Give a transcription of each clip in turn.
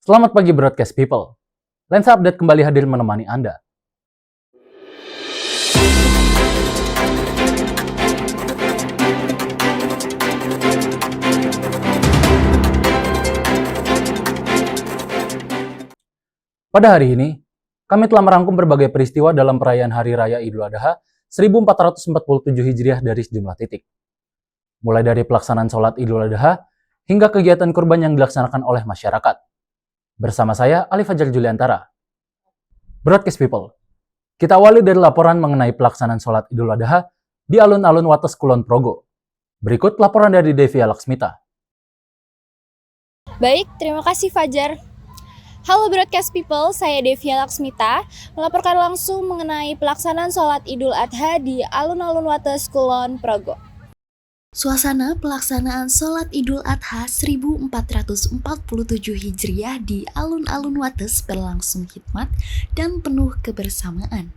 Selamat pagi Broadcast People. Lensa Update kembali hadir menemani Anda. Pada hari ini, kami telah merangkum berbagai peristiwa dalam perayaan Hari Raya Idul Adha 1447 Hijriah dari sejumlah titik. Mulai dari pelaksanaan sholat Idul Adha hingga kegiatan kurban yang dilaksanakan oleh masyarakat. Bersama saya, Ali Fajar Juliantara. Broadcast People, kita awali dari laporan mengenai pelaksanaan sholat Idul Adha di alun-alun Wates Kulon Progo. Berikut laporan dari Devia Laksmita. Baik, terima kasih Fajar. Halo Broadcast People, saya Devia Laksmita melaporkan langsung mengenai pelaksanaan sholat Idul Adha di alun-alun Wates Kulon Progo. Suasana pelaksanaan sholat Idul Adha 1447 Hijriah di alun-alun Wates berlangsung hikmat dan penuh kebersamaan.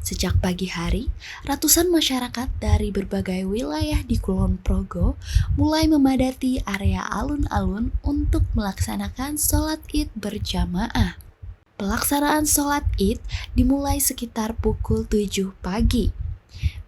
Sejak pagi hari, ratusan masyarakat dari berbagai wilayah di Kulon Progo mulai memadati area alun-alun untuk melaksanakan sholat Id berjamaah. Pelaksanaan sholat Id dimulai sekitar pukul 7 pagi.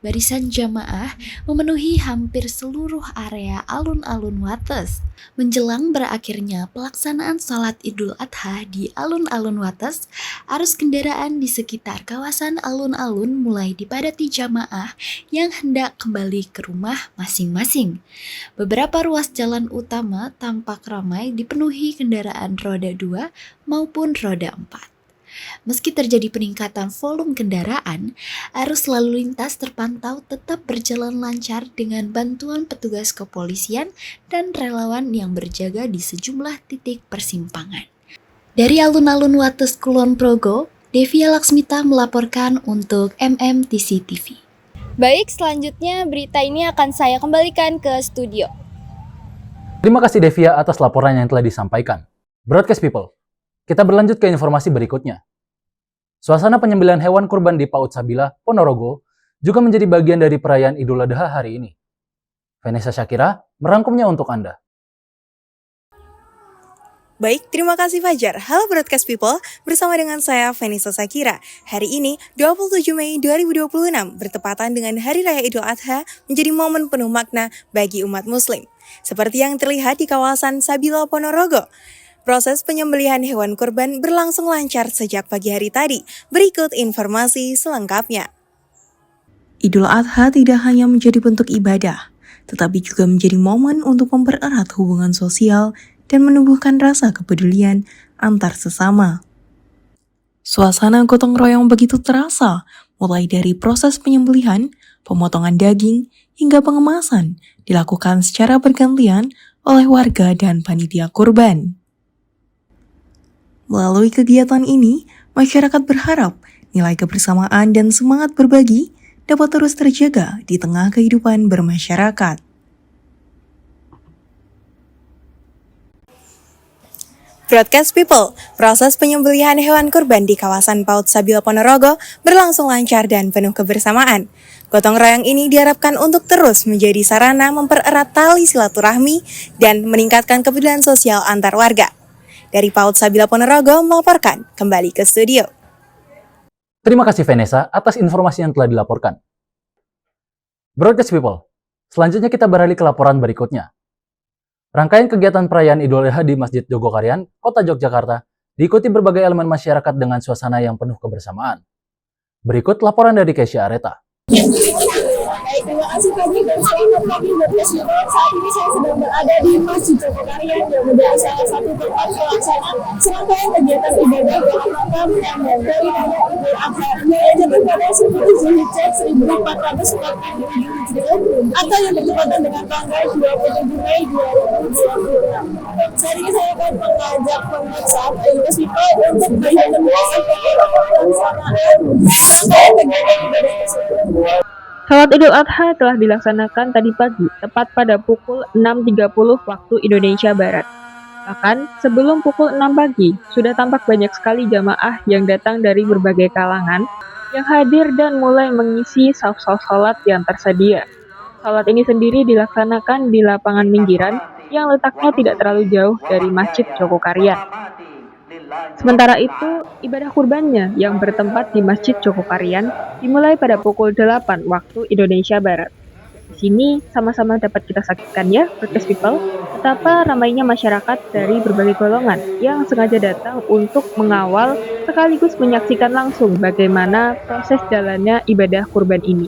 Barisan jamaah memenuhi hampir seluruh area alun-alun Wates. Menjelang berakhirnya pelaksanaan salat Idul Adha di alun-alun Wates, arus kendaraan di sekitar kawasan alun-alun mulai dipadati jamaah yang hendak kembali ke rumah masing-masing. Beberapa ruas jalan utama tampak ramai dipenuhi kendaraan roda 2 maupun roda 4. Meski terjadi peningkatan volume kendaraan, arus lalu lintas terpantau tetap berjalan lancar dengan bantuan petugas kepolisian dan relawan yang berjaga di sejumlah titik persimpangan. Dari alun-alun Wates Kulon Progo, Devia Laksmita melaporkan untuk MMTC TV. Baik, selanjutnya berita ini akan saya kembalikan ke studio. Terima kasih Devia atas laporan yang telah disampaikan. Broadcast People, kita berlanjut ke informasi berikutnya. Suasana penyembelihan hewan kurban di PAUD Sabila, Ponorogo, juga menjadi bagian dari perayaan Idul Adha hari ini. Vanessa Shakira merangkumnya untuk Anda. Baik, terima kasih Fajar. Halo Broadcast People, bersama dengan saya Vanessa Shakira. Hari ini, 27 Mei 2026, bertepatan dengan Hari Raya Idul Adha, menjadi momen penuh makna bagi umat muslim. Seperti yang terlihat di kawasan Sabila, Ponorogo. Proses penyembelihan hewan kurban berlangsung lancar sejak pagi hari tadi. Berikut informasi selengkapnya. Idul Adha tidak hanya menjadi bentuk ibadah, tetapi juga menjadi momen untuk mempererat hubungan sosial dan menumbuhkan rasa kepedulian antar sesama. Suasana gotong royong begitu terasa, mulai dari proses penyembelihan, pemotongan daging, hingga pengemasan dilakukan secara bergantian oleh warga dan panitia kurban. Melalui kegiatan ini, masyarakat berharap nilai kebersamaan dan semangat berbagi dapat terus terjaga di tengah kehidupan bermasyarakat. Broadcast People, proses penyembelihan hewan kurban di kawasan PAUD Sabila Ponorogo berlangsung lancar dan penuh kebersamaan. Gotong royong ini diharapkan untuk terus menjadi sarana mempererat tali silaturahmi dan meningkatkan kepedulian sosial antar warga. Dari PAUD Sabila Ponorogo melaporkan kembali ke studio. Terima kasih Vanessa atas informasi yang telah dilaporkan. Broadcast People, selanjutnya kita beralih ke laporan berikutnya. Rangkaian kegiatan perayaan Idul Adha di Masjid Jogokarian, Kota Yogyakarta, diikuti berbagai elemen masyarakat dengan suasana yang penuh kebersamaan. Berikut laporan dari Kesha Areta. Terima kasih Fadli dan selamat pagi Broadcast People. Saat ini saya sedang berada di Masjid Jogokarian yang menjadi salah satu tempat pelaksana serangkaian kegiatan ibadah dalam rangka menyambut Hari Raya Idul Adha yang jatuh pada 10 Zulhijjah 1447 Hijriah atau yang bertepatan dengan tanggal 27 Mei 2026. Saat ini saya akan mengajak pemirsa Broadcast People untuk melihat pelaksanaan rangkaian kegiatan ibadah tersebut. Salat Idul Adha telah dilaksanakan tadi pagi, tepat pada pukul 6.30 waktu Indonesia Barat. Bahkan, sebelum pukul 6 pagi, sudah tampak banyak sekali jamaah yang datang dari berbagai kalangan yang hadir dan mulai mengisi saf-saf salat yang tersedia. Salat ini sendiri dilaksanakan di lapangan pinggiran yang letaknya tidak terlalu jauh dari Masjid Jogokarian. Sementara itu, ibadah kurbannya yang bertempat di Masjid Jogokarian dimulai pada pukul 8 waktu Indonesia Barat. Di sini sama-sama dapat kita saksikan ya, broadcast people, betapa ramainya masyarakat dari berbagai golongan yang sengaja datang untuk mengawal sekaligus menyaksikan langsung bagaimana proses jalannya ibadah kurban ini.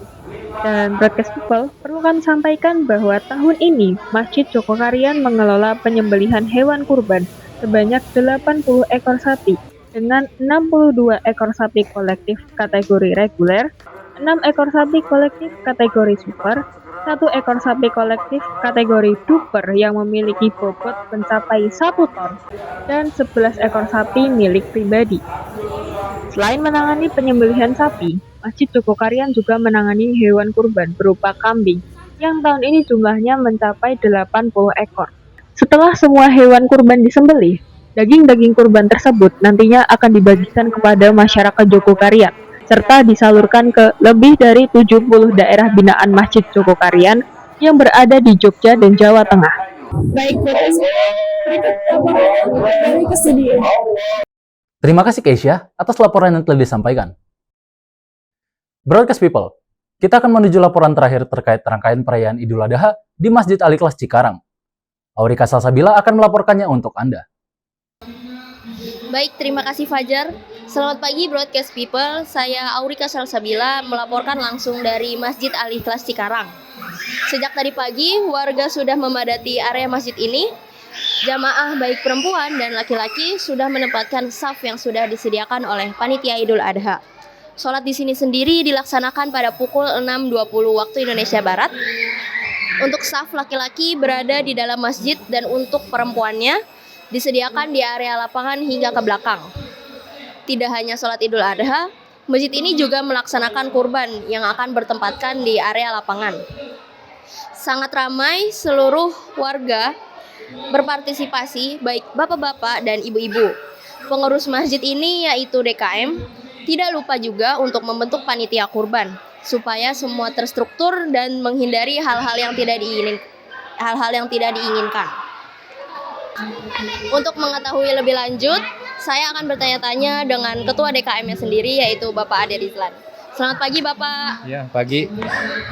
Dan broadcast people, perlu kami sampaikan bahwa tahun ini Masjid Jogokarian mengelola penyembelihan hewan kurban sebanyak 80 ekor sapi dengan 62 ekor sapi kolektif kategori reguler, 6 ekor sapi kolektif kategori super, 1 ekor sapi kolektif kategori duper yang memiliki bobot mencapai 1 ton, dan 11 ekor sapi milik pribadi. Selain menangani penyembelihan sapi, Masjid Jogokarian juga menangani hewan kurban berupa kambing, yang tahun ini jumlahnya mencapai 80 ekor. Setelah semua hewan kurban disembelih, daging-daging kurban tersebut nantinya akan dibagikan kepada masyarakat Jogokarian, serta disalurkan ke lebih dari 70 daerah binaan Masjid Jogokarian yang berada di Jogja dan Jawa Tengah. Baik, broadcast people, dari ke studio. Terima kasih Keisha atas laporan yang telah disampaikan. Broadcast people, kita akan menuju laporan terakhir terkait rangkaian perayaan Idul Adha di Masjid Al-Ikhlas Cikarang. Aurika Salsabila akan melaporkannya untuk Anda. Baik, terima kasih Fajar. Selamat pagi broadcast people, saya Aurika Salsabila melaporkan langsung dari Masjid Al-Ikhlas Cikarang. Sejak tadi pagi, warga sudah memadati area masjid ini. Jamaah baik perempuan dan laki-laki sudah menempatkan saf yang sudah disediakan oleh panitia Idul Adha. Sholat di sini sendiri dilaksanakan pada pukul 6.20 waktu Indonesia Barat. Untuk saf laki-laki berada di dalam masjid dan untuk perempuannya disediakan di area lapangan hingga ke belakang. Tidak hanya sholat Idul Adha, masjid ini juga melaksanakan kurban yang akan bertempatkan di area lapangan. Sangat ramai, seluruh warga berpartisipasi, baik bapak-bapak dan ibu-ibu. Pengurus masjid ini yaitu DKM, tidak lupa juga untuk membentuk panitia kurban, supaya semua terstruktur dan menghindari hal-hal yang tidak diinginkan. Untuk mengetahui lebih lanjut, saya akan bertanya-tanya dengan ketua DKM-nya sendiri, yaitu Bapak Ade Rizlan. Selamat pagi Bapak. Ya, pagi.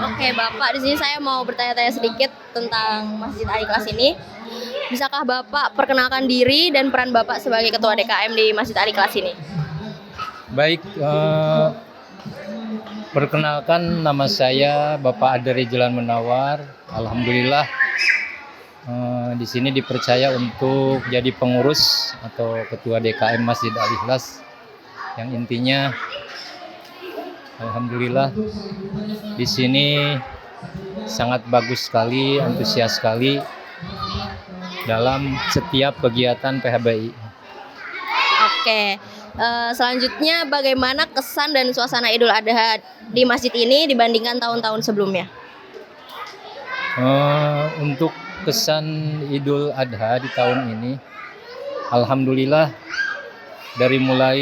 Oke Bapak, di sini saya mau bertanya-tanya sedikit tentang Masjid Al-Ikhlas ini. Bisakah Bapak perkenalkan diri dan peran Bapak sebagai ketua DKM di Masjid Al-Ikhlas ini? Baik, perkenalkan nama saya Bapak Ade Rizlan Munawar. Alhamdulillah di sini dipercaya untuk jadi pengurus atau ketua DKM Masjid Al-Ikhlas, yang intinya alhamdulillah di sini sangat bagus sekali, antusias sekali dalam setiap kegiatan PHBI. Oke, selanjutnya bagaimana kesan dan suasana Idul Adha di masjid ini dibandingkan tahun-tahun sebelumnya? Untuk kesan Idul Adha di tahun ini, alhamdulillah dari mulai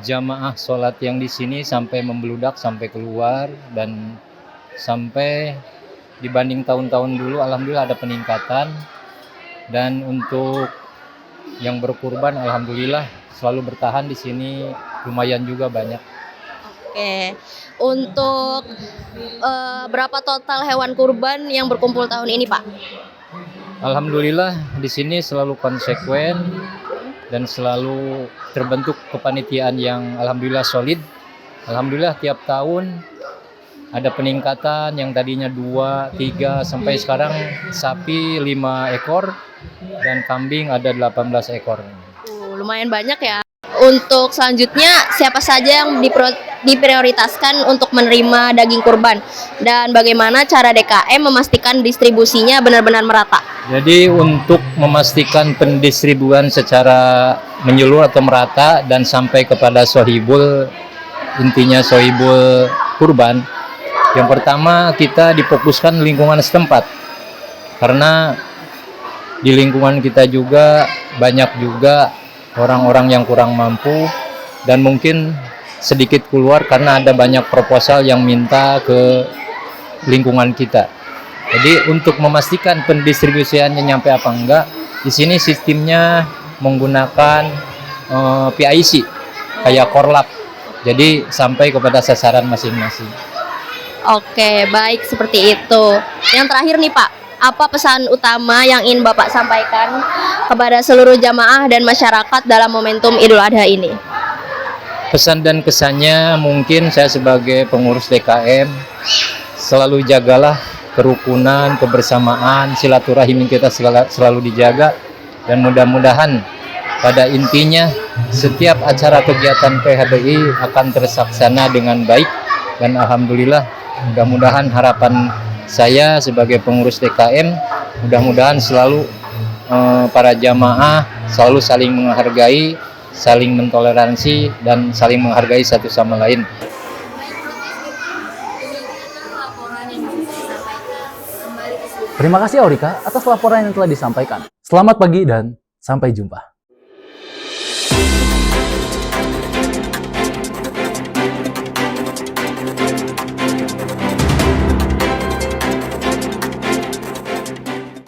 jamaah sholat yang di sini sampai membeludak sampai keluar, dan sampai dibanding tahun-tahun dulu alhamdulillah ada peningkatan. Dan untuk yang berkurban alhamdulillah selalu bertahan di sini, lumayan juga banyak. Oke, untuk berapa total hewan kurban yang berkumpul tahun ini Pak? Alhamdulillah di sini selalu konsekuen dan selalu terbentuk kepanitiaan yang alhamdulillah solid. Alhamdulillah tiap tahun ada peningkatan, yang tadinya 2, 3 sampai sekarang sapi 5 ekor dan kambing ada 18 ekor. Lumayan banyak ya. Untuk selanjutnya siapa saja yang diprioritaskan untuk menerima daging kurban, dan bagaimana cara DKM memastikan distribusinya benar-benar merata? Jadi untuk memastikan pendistribuan secara menyeluruh atau merata dan sampai kepada sohibul, intinya sohibul kurban, yang pertama kita difokuskan lingkungan setempat, karena di lingkungan kita juga banyak juga orang-orang yang kurang mampu dan mungkin sedikit keluar karena ada banyak proposal yang minta ke lingkungan kita. Jadi untuk memastikan pendistribusiannya nyampe apa enggak, di sini sistemnya menggunakan PIC kayak korlap. Jadi sampai kepada sasaran masing-masing. Oke, baik seperti itu. Yang terakhir nih Pak, apa pesan utama yang ingin Bapak sampaikan kepada seluruh jamaah dan masyarakat dalam momentum Idul Adha ini? Pesan dan kesannya mungkin saya sebagai pengurus DKM selalu jagalah kerukunan, kebersamaan, silaturahim kita selalu dijaga, dan mudah-mudahan pada intinya setiap acara kegiatan PHBI akan terlaksana dengan baik, dan alhamdulillah mudah-mudahan harapan saya sebagai pengurus DKM mudah-mudahan selalu para jamaah selalu saling menghargai, saling mentoleransi, dan saling menghargai satu sama lain. Terima kasih Aurika atas laporan yang telah disampaikan. Selamat pagi dan sampai jumpa.